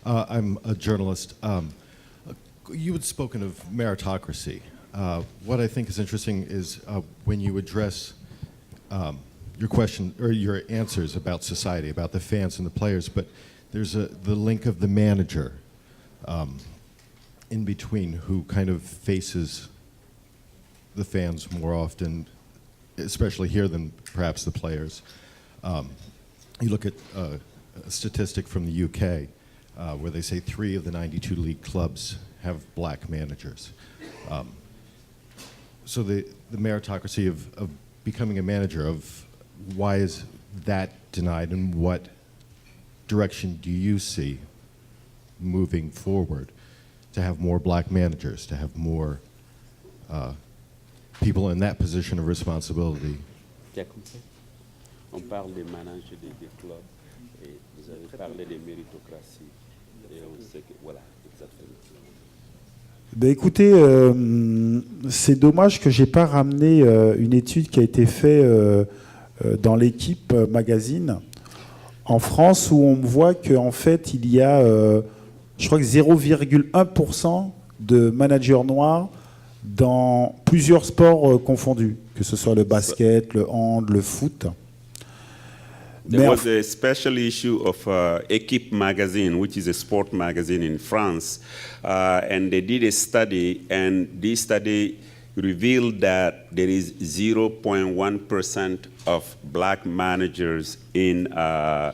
I'm a journalist. You had spoken of meritocracy. What I think is interesting is when you address your question or your answers about society, about the fans and the players, but there's the link of the manager in between who kind of faces the fans more often, especially here than perhaps the players. You look at a statistic from the UK where they say 3 of the 92 league clubs have black managers. So the meritocracy of becoming a manager, of why is that denied, and what direction do you see moving forward to have more black managers, to have more people in that position of responsibility? On parle des managers des clubs et vous avez parlé de méritocratie et on sait que voilà, exactement. Ben écoutez, c'est dommage que j'ai pas ramené une étude qui a été faite dans l'équipe magazine en France, où on voit qu'en fait il y a, je crois que 0,1% de managers noirs dans plusieurs sports confondus, que ce soit le basket, le hand, le foot. There was a special issue of Equipe magazine, which is a sport magazine in France, and they did a study, and this study revealed that there is 0.1% of black managers in all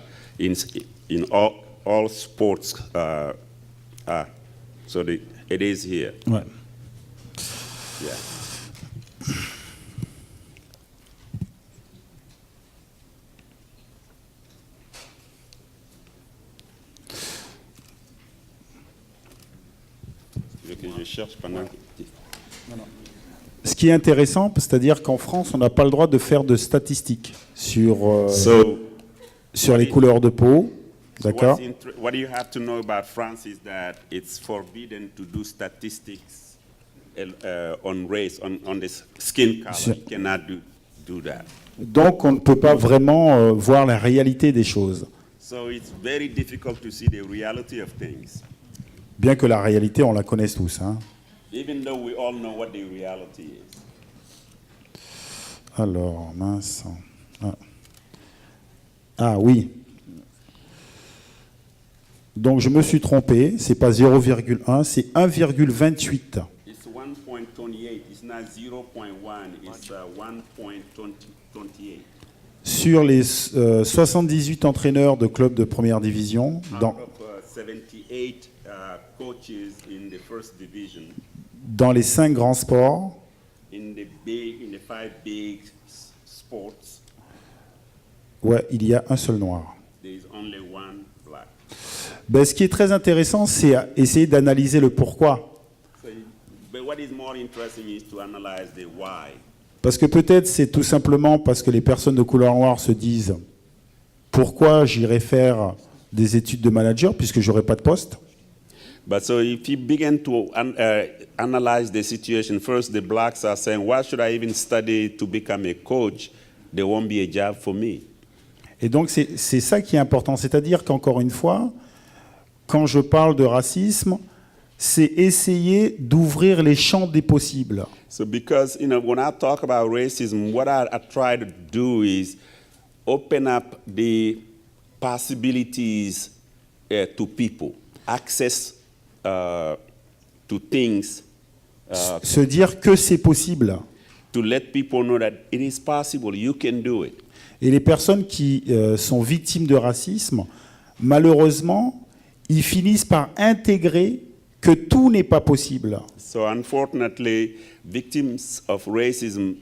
sports. So it is here. Ouais. Yeah. Je cherche pendant que... Ce qui est intéressant, c'est-à-dire qu'en France, on n'a pas le droit de faire de statistiques sur les couleurs de peau. D'accord. What you have to know about France is that it's forbidden to do statistics on race, on the skin color. You cannot do that. Donc, on ne peut pas vraiment voir la réalité des choses. So it's very difficult to see the reality of things. Bien que la réalité, on la connaisse tous. Hein. Even though we all know what the reality is. Alors, mince. Ah oui. Donc, je me suis trompé. C'est pas 0,1, c'est 1,28. It's 1.28. It's not 0.1. It's 1.28. Sur les 78 entraîneurs de clubs de première division, coaches in the first division, dans les 5 grands sports, in the 5 big sports, ouais, il y a un seul noir. There is only one black. Ben, ce qui est très intéressant, c'est essayer d'analyser le pourquoi. But what is more interesting is to analyze the why. Parce que peut-être c'est tout simplement parce que les personnes de couleur noire se disent pourquoi j'irai faire des études de manager puisque j'aurai pas de poste. But so if you begin to analyze the situation, first the blacks are saying, why should I even study to become a coach? There won't be a job for me. Et donc c'est ça qui est important, c'est-à-dire qu'encore une fois, quand je parle de racisme, c'est essayer d'ouvrir les champs des possibles. So because, when I talk about racism, what I try to do is open up the possibilities to people, access to things. Se dire que c'est possible. To let people know that it is possible, you can do it. Et les personnes qui sont victimes de racisme, malheureusement, ils finissent par intégrer que tout n'est pas possible. So unfortunately, victims of racism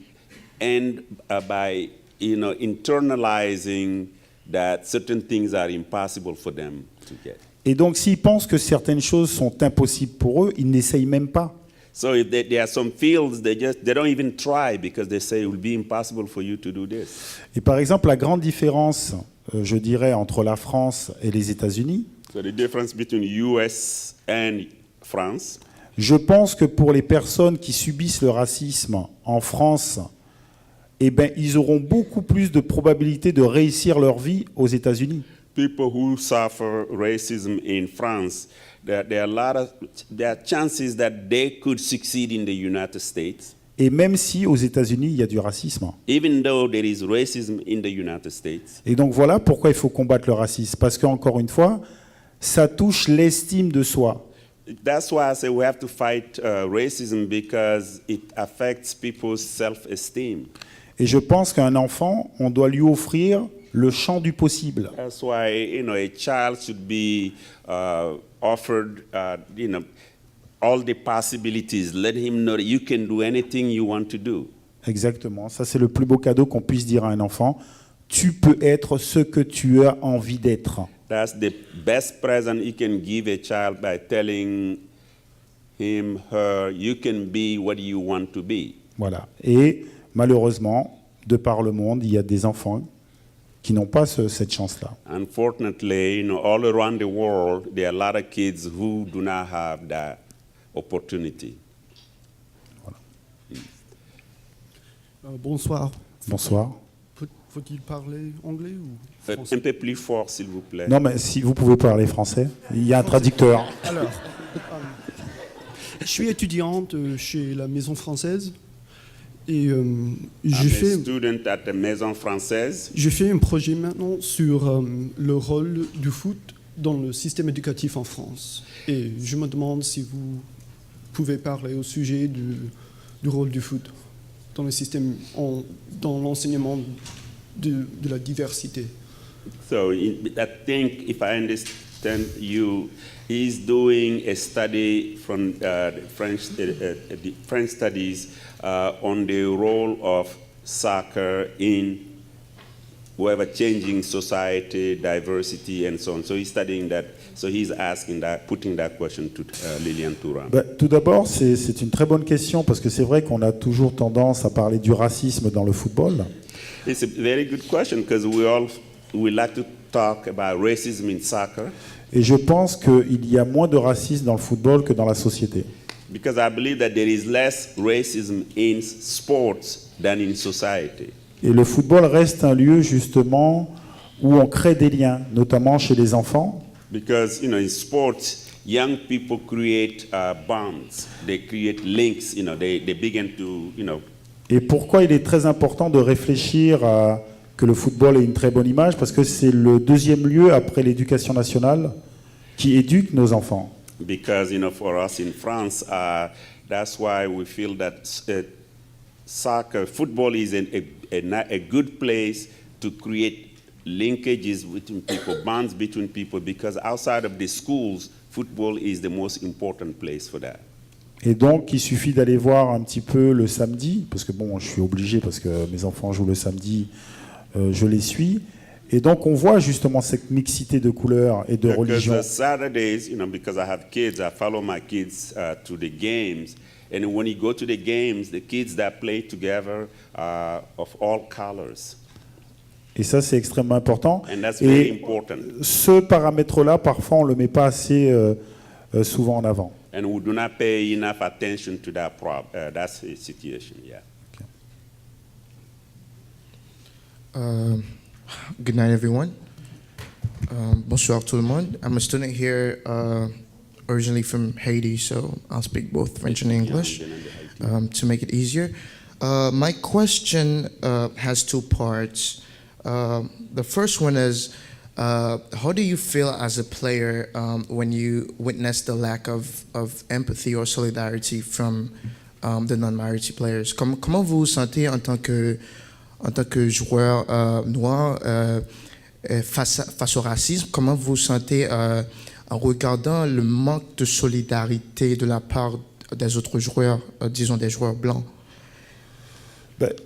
end by internalizing that certain things are impossible for them to get. Et donc, s'ils pensent que certaines choses sont impossibles pour eux, ils n'essayent même pas. So if there are some fields, they don't even try because they say it will be impossible for you to do this. Et par exemple, la grande différence, je dirais, entre la France et les États-Unis. So the difference between US and France. Je pense que pour les personnes qui subissent le racisme en France, eh ben, ils auront beaucoup plus de probabilités de réussir leur vie aux États-Unis. people who suffer racism in France, there are chances that they could succeed in the United States, Et même si aux États-Unis, il y a du racisme. even though there is racism in the United States. Et donc voilà pourquoi il faut combattre le racisme. Parce qu'encore une fois, ça touche l'estime de soi. That's why I say we have to fight racism, because it affects people's self-esteem. Et je pense qu'un enfant, on doit lui offrir le champ du possible. That's why, a child should be offered, all the possibilities. Let him know that you can do anything you want to do. Exactement. Ça, c'est le plus beau cadeau qu'on puisse dire à un enfant. Tu peux être ce que tu as envie d'être. That's the best present you can give a child, by telling him, her, you can be what you want to be. Voilà. Et malheureusement, de par le monde, il y a des enfants qui n'ont pas cette chance-là. Unfortunately, all around the world, there are a lot of kids who do not have that opportunity. Bonsoir. Bonsoir. Faut-il parler anglais ou Un français? peu plus fort, s'il vous plaît. Non, mais si vous pouvez parler français, il y a un traducteur. Alors, je suis étudiante chez la Maison Française et I'm a student at the Maison Française. j'ai fait un projet maintenant sur le rôle du foot dans le système éducatif en France. Et je me demande si vous pouvez parler au sujet du rôle du foot dans le système, dans l'enseignement de la diversité. So I think, if I understand you, he's doing a study from the French studies on the role of soccer in whatever changing society, diversity, and so on. So he's studying that. So he's asking that, putting that question to Lilian Thuram. Tout d'abord, c'est une très bonne question parce que c'est vrai qu'on a toujours tendance à parler du racisme dans le football. It's a very good question, because we like to talk about racism in soccer, Et je pense qu'il y a moins de racisme dans le football que dans la société. because I believe that there is less racism in sports than in society. Et le football reste un lieu justement où on crée des liens, notamment chez les enfants. Because, in sports, young people create bonds. They create links. They begin to, Et pourquoi il est très important de réfléchir à que le football ait une très bonne image? Parce que c'est le deuxième lieu après l'éducation nationale qui éduque nos enfants. because, for us in France, that's why we feel that football is a good place to create linkages between people, bonds between people, because outside of the schools, football is the most important place for that. Et donc, il suffit d'aller voir un petit peu le samedi, parce que bon, je suis obligé, parce que mes enfants jouent le samedi, je les suis. Et donc, on voit justement cette mixité de couleurs et de religions. Because Saturdays, because I have kids, I follow my kids to the games. And when you go to the games, the kids that play together are of all colors. Et ça, c'est extrêmement important. And that's very Et important. ce paramètre-là, parfois, on ne le met pas assez souvent en avant. And we do not pay enough attention to that that's the situation, yeah. Good night, everyone. Bonsoir tout le monde. I'm a student here, originally from Haiti, so I'll speak both French and English to make it easier. My question has two parts. The first one is, how do you feel as a player when you witness the lack of empathy or solidarity from the non-minority players? Comment vous vous sentez en tant que joueur noir face au racisme? Comment vous vous sentez en regardant le manque de solidarité de la part des autres joueurs, disons des joueurs blancs?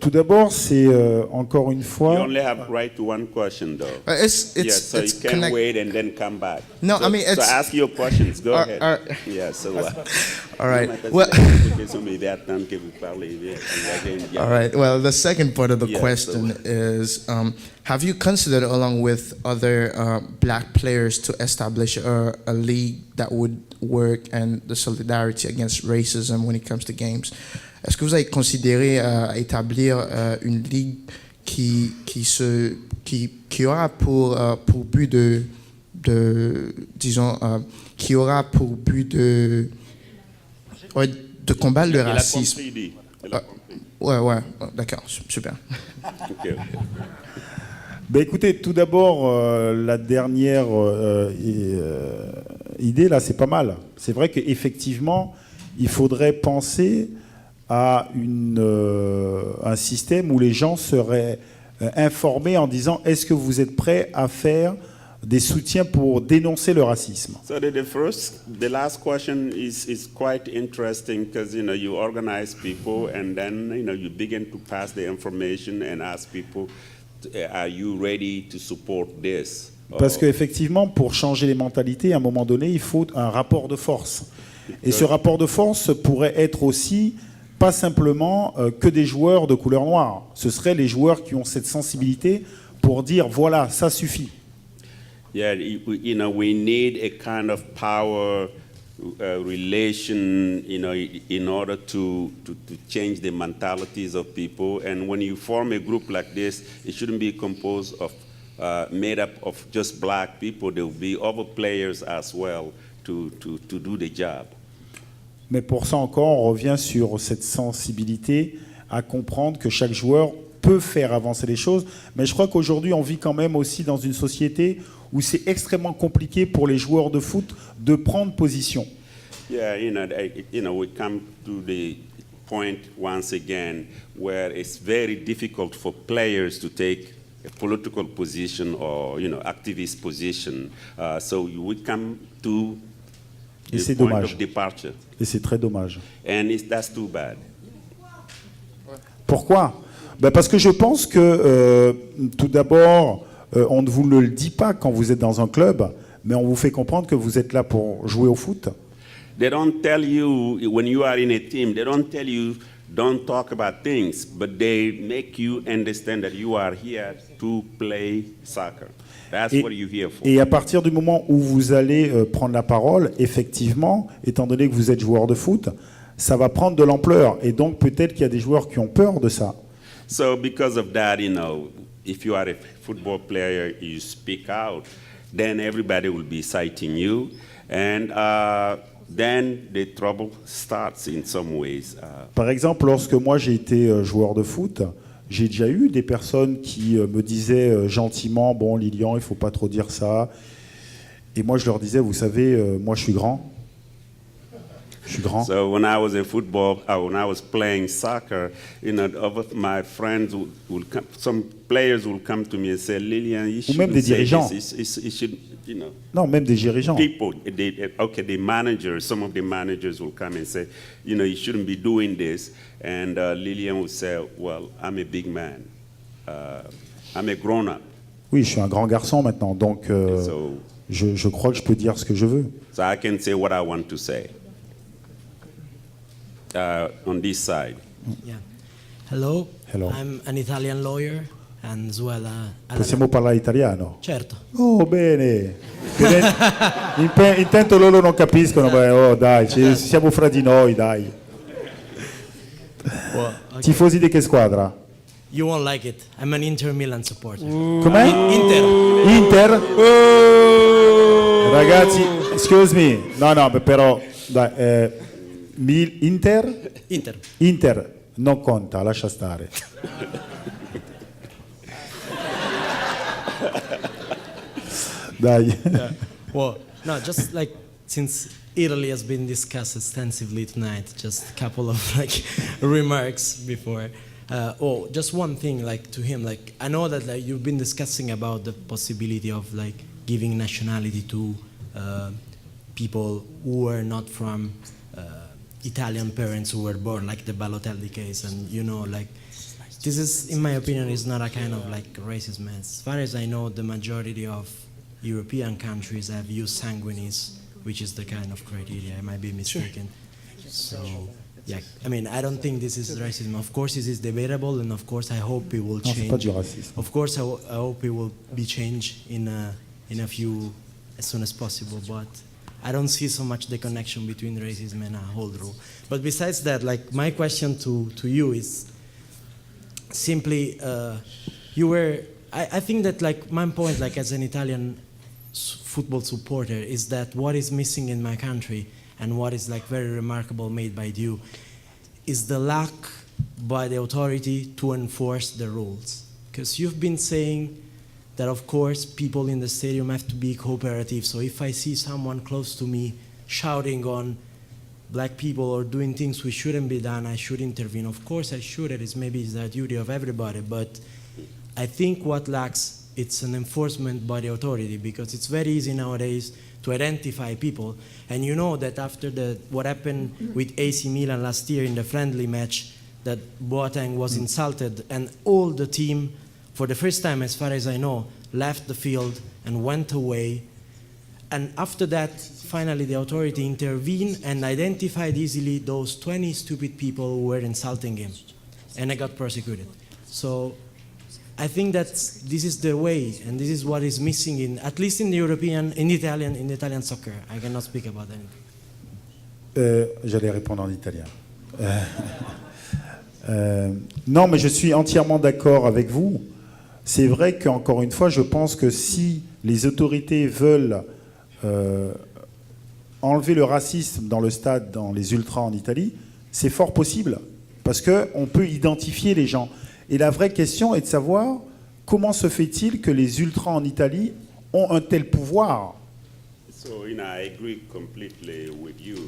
Tout d'abord, c'est encore une fois. You only have right to one question, though. It's so you can wait and then come back. No, so, I mean, it's... So ask your questions. Go ahead. Yeah, so... all right. Well... all right. Well, the second part of the question is, have you considered, along with other black players, to establish a league that would work and the solidarity against racism when it comes to games? Est-ce que vous avez considéré établir une ligue qui aura pour but qui aura pour but de combattre le racisme. Ouais, d'accord, super. Okay. Ben écoutez, tout d'abord, la dernière idée, là, c'est pas mal. C'est vrai qu'effectivement, il faudrait penser à un système où les gens seraient informés en disant « Est-ce que vous êtes prêts à faire des soutiens pour dénoncer le racisme ?» So the last question is quite interesting because you organize people and then you begin to pass the information and ask people, are you ready to support this? Parce qu'effectivement, pour changer les mentalités, à un moment donné, il faut un rapport de force. Et ce rapport de force pourrait être aussi pas simplement que des joueurs de couleur noire. Ce seraient les joueurs qui ont cette sensibilité pour dire voilà, ça suffit. Yeah, we need a kind of power relation, in order to change the mentalities of people. And when you form a group like this, it shouldn't be composed of, made up of just black people. There will be other players as well to do the job. Mais pour ça encore, on revient sur cette sensibilité à comprendre que chaque joueur peut faire avancer les choses. Mais je crois qu'aujourd'hui, on vit quand même aussi dans une société où c'est extrêmement compliqué pour les joueurs de foot de prendre position. Yeah, we come to the point once again where it's very difficult for players to take a political position or activist position. So we come to Et the c'est point dommage. of departure, Et c'est très dommage. and that's too bad. Pourquoi ? Ben parce que je pense que, tout d'abord, on ne vous le dit pas quand vous êtes dans un club, mais on vous fait comprendre que vous êtes là pour jouer au foot. They don't tell you when you are in a team. They don't tell you don't talk about things, but they make you understand that you are here to play soccer. That's what you're here for. Et à partir du moment où vous allez prendre la parole, effectivement, étant donné que vous êtes joueur de foot, ça va prendre de l'ampleur. Et donc peut-être qu'il y a des joueurs qui ont peur de ça. So because of that, if you are a football player, you speak out, then everybody will be citing you, and then the trouble starts in some ways. Par exemple, lorsque moi j'ai été joueur de foot, j'ai déjà eu des personnes qui me disaient gentiment « Bon, Lilian, il ne faut pas trop dire ça ». Et moi je leur disais « Vous savez, moi je suis grand. Je suis grand. » So when I was in football, when I was playing soccer, my friends would come, some players will come to me and say, Lilian, you should même des say dirigeants. this. It should, Non, même des dirigeants. people, the managers, some of the managers will come and say, you shouldn't be doing this. And Lilian would say, well, I'm a big man. I'm a grown-up. Oui, je suis un grand garçon maintenant, donc So, je crois que je peux dire ce que je veux. so I can say what I want to say. On this side. Yeah. Hello. Hello. I'm an Italian lawyer as well. Possiamo parlare italiano? Certo. Oh, bene. Intanto loro non capiscono, beh, oh dai, siamo fra di noi, dai. Well, okay. Tifosi di che squadra? You won't like it. I'm an Inter Milan supporter. Com'è? Inter. Inter? Ragazzi, excuse me. No, però, dai, Inter? Inter. Inter non conta, lascia stare. Dai. Yeah. Well, no, just like since Italy has been discussed extensively tonight, just a couple of remarks before. Just one thing, to him, I know that you've been discussing about the possibility of giving nationality to people who are not from Italian parents who were born, like the Balotelli case, and this is, in my opinion, is not a kind of racism. As far as I know, the majority of European countries have used sanguinis, which is the kind of criteria. I might be mistaken. So, yeah, I mean, I don't think this is racism. Of course, this is debatable, and of course, I hope it will Non, c'est pas change. du racisme. Of course, I hope it will be changed in a few, as soon as possible. But I don't see so much the connection between racism and a whole rule. But besides that, my question to you is, simply I think that like my point, like as an Italian football supporter, is that what is missing in my country and what is like very remarkable made by you is the lack by the authority to enforce the rules. Because you've been saying that of course people in the stadium have to be cooperative. So if I see someone close to me shouting on black people or doing things which shouldn't be done, I should intervene. Of course I should, it's the duty of everybody, but I think what lacks, it's an enforcement by the authority, because it's very easy nowadays to identify people. And you know that after what happened with AC Milan last year in the friendly match, that Boateng was insulted, and all the team, for the first time as far as I know, left the field and went away. And after that, finally the authority intervened and identified easily those 20 stupid people who were insulting him, and I got prosecuted. So I think that this is the way, and this is what is missing in, at least in the in Italian soccer. I cannot speak about anything. J'allais répondre en italien. Non, mais je suis entièrement d'accord avec vous. C'est vrai qu'encore une fois, je pense que si les autorités veulent enlever le racisme dans le stade, dans les ultras en Italie, c'est fort possible, parce qu'on peut identifier les gens. Et la vraie question est de savoir comment se fait-il que les ultras en Italie ont un tel pouvoir. So, I agree completely with you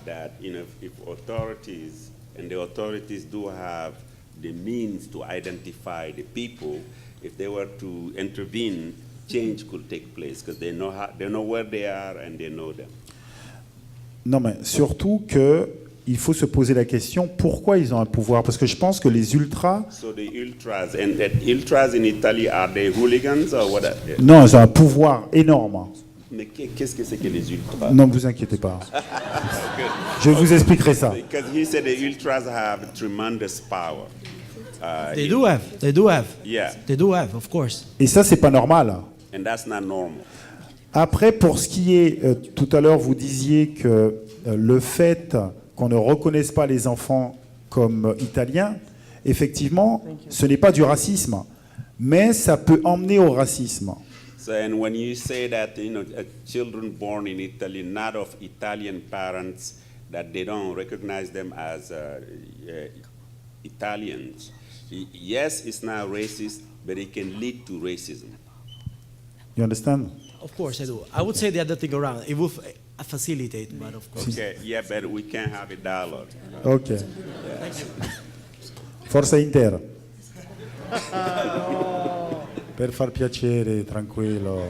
that, if authorities, and the authorities do have the means to identify the people, if they were to intervene, change could take place, because they know where they are and they know them. Non, mais surtout qu'il faut se poser la question pourquoi ils ont un pouvoir. Parce que je pense que les ultras... So the ultras, and the ultras in Italy, are they hooligans or what? Non, ils ont un pouvoir énorme. Mais qu'est-ce que c'est que les ultras? Non, ne vous inquiétez pas. Je vous expliquerai ça. Because he said the ultras have tremendous power. They do have. Yeah. They do have, of course. Et ça, c'est pas normal. And that's not normal. Après, pour ce qui est... tout à l'heure, vous disiez que le fait qu'on ne reconnaisse pas les enfants comme italiens, effectivement, ce n'est pas du racisme, mais ça peut emmener au racisme. So, and when you say that, children born in Italy, not of Italian parents, that they don't recognize them as Italians, yes, it's not racist, but it can lead to racism. You understand? Of course I do. I would say the other thing around. It will facilitate, but of course. Okay, yeah, but we can't have a dialogue. Ok. Forza Inter. Per far piacere, tranquillo.